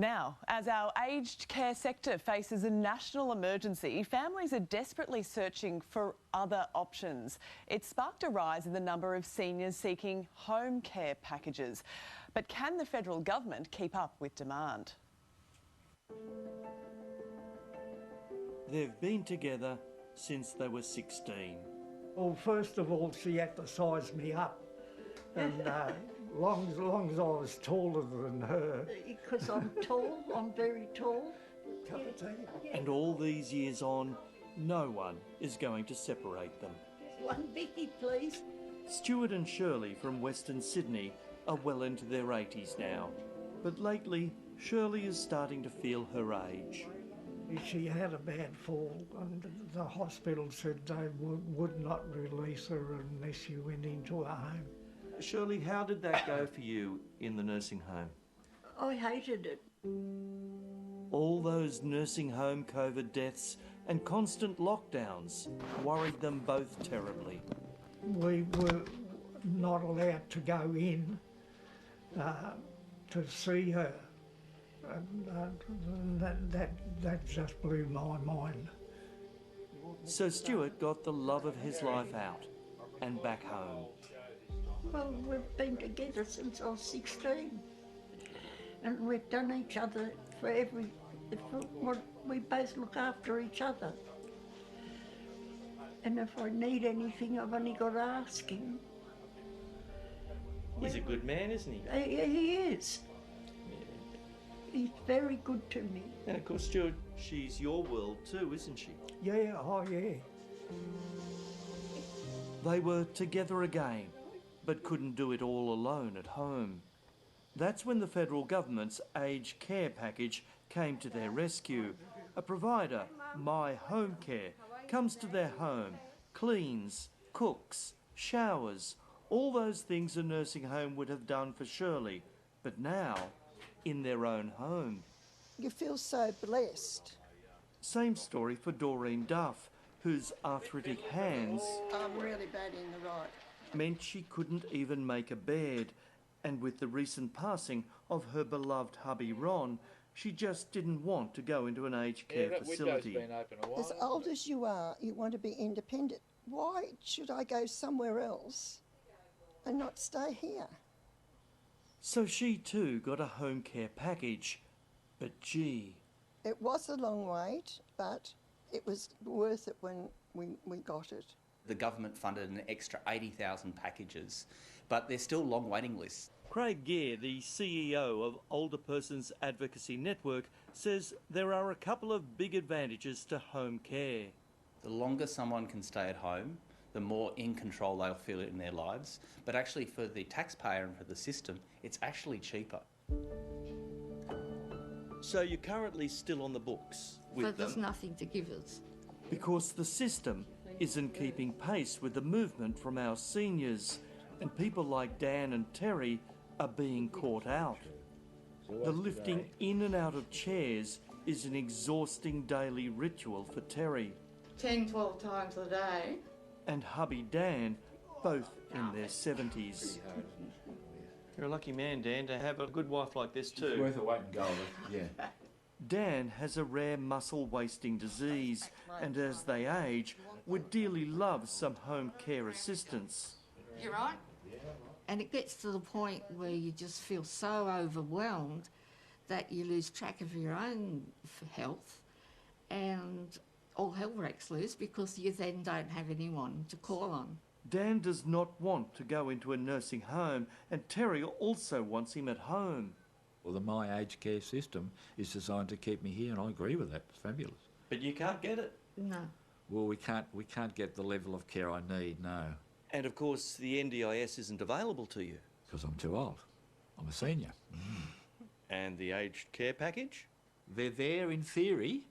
Now, as our aged care sector faces a national emergency, families are desperately searching for other options. It's sparked a rise in the number of seniors seeking home care packages. But can the federal government keep up with demand? They've been together since they were 16. Well, first of all, she had to size me up. And long as I was taller than her. Because I'm tall, I'm very tall. Cup of tea. And all these years on, no one is going to separate them. One Vicky, please. Stuart and Shirley from Western Sydney are well into their 80s now. But lately, Shirley is starting to feel her age. She had a bad fall and the hospital said they would not release her unless she went into a home. Shirley, how did that go for you in the nursing home? I hated it. All those nursing home COVID deaths and constant lockdowns worried them both terribly. We were not allowed to go in to see her. And that just blew my mind. So Stuart got the love of his life out and back home. Well, we've been together since I was 16. And we've done each other we both look after each other. And if I need anything, I've only got to ask him. He's a good man, isn't he? He is. He's very good to me. And of course, Stuart, she's your world too, isn't she? Yeah, oh yeah. They were together again, but couldn't do it all alone at home. That's when the federal government's aged care package came to their rescue. A provider, My Home Care, comes to their home, cleans, cooks, showers, all those things a nursing home would have done for Shirley, but now in their own home. You feel so blessed. Same story for Doreen Duff, whose arthritic hands I'm really bad in the right. meant she couldn't even make a bed, and with the recent passing of her beloved hubby Ron, she just didn't want to go into an aged care facility. As old as you are, you want to be independent. Why should I go somewhere else and not stay here? So she too got a home care package, but gee. It was a long wait, but it was worth it when we got it. The government funded an extra 80,000 packages, but there's still long waiting lists. Craig Gear, the CEO of Older Persons Advocacy Network, says there are a couple of big advantages to home care. The longer someone can stay at home, the more in control they'll feel in their lives. But actually for the taxpayer and for the system, it's actually cheaper. So you're currently still on the books with them? But there's nothing to give us. Because the system isn't keeping pace with the movement from our seniors, and people like Dan and Terry are being caught out. The lifting in and out of chairs is an exhausting daily ritual for Terry. 10, 12 times a day. And hubby Dan, both in their 70s. You're a lucky man, Dan, to have a good wife like this too. It's worth a weight in gold, yeah. Dan has a rare muscle wasting disease, and as they age, would dearly love some home care assistance. You're right. And it gets to the point where you just feel so overwhelmed that you lose track of your own health, and all hell breaks loose because you then don't have anyone to call on. Dan does not want to go into a nursing home, and Terry also wants him at home. Well, the My Aged Care system is designed to keep me here, and I agree with that. It's fabulous. But you can't get it. No. Well, we can't get the level of care I need, no. And of course, the NDIS isn't available to you. Because I'm too old. I'm a senior. And the aged care package? They're there in theory,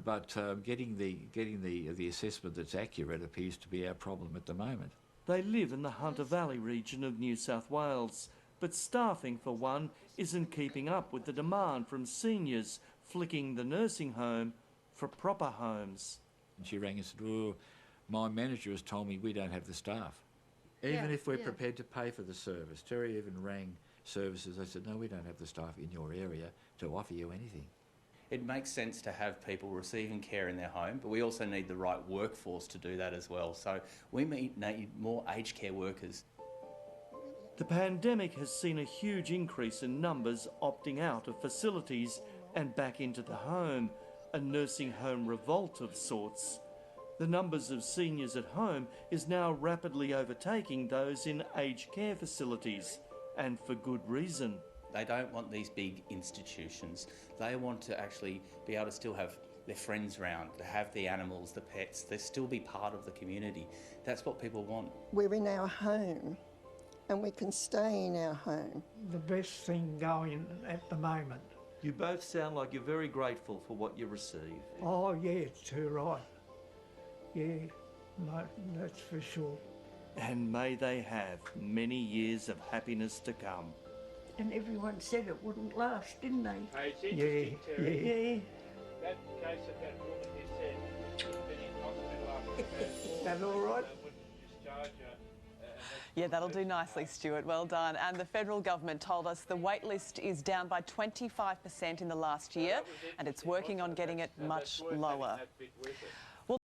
but getting the assessment that's accurate appears to be our problem at the moment. They live in the Hunter Valley region of New South Wales, but staffing, for one, isn't keeping up with the demand from seniors flicking the nursing home for proper homes. And she rang and said, oh, my manager has told me we don't have the staff. Even if we're prepared to pay for the service. Terry even rang services. They said, no, we don't have the staff in your area to offer you anything. It makes sense to have people receiving care in their home, but we also need the right workforce to do that as well. So we need more aged care workers. The pandemic has seen a huge increase in numbers opting out of facilities and back into the home, a nursing home revolt of sorts. The numbers of seniors at home is now rapidly overtaking those in aged care facilities, and for good reason. They don't want these big institutions. They want to actually be able to still have their friends around, to have the animals, the pets, they still be part of the community. That's what people want. We're in our home and we can stay in our home. The best thing going at the moment. You both sound like you're very grateful for what you receive. Oh yeah, too right. Yeah, no, that's for sure. And may they have many years of happiness to come. And everyone said it wouldn't last, didn't they? Hey, it's interesting, Yeah, Terry. yeah. That case of that woman you said should have been in hospital after That all right? They wouldn't discharge her. Yeah, that'll do nicely, Stuart. Well done. And the federal government told us the wait list is down by 25% in the last year, and it's working on getting it much lower.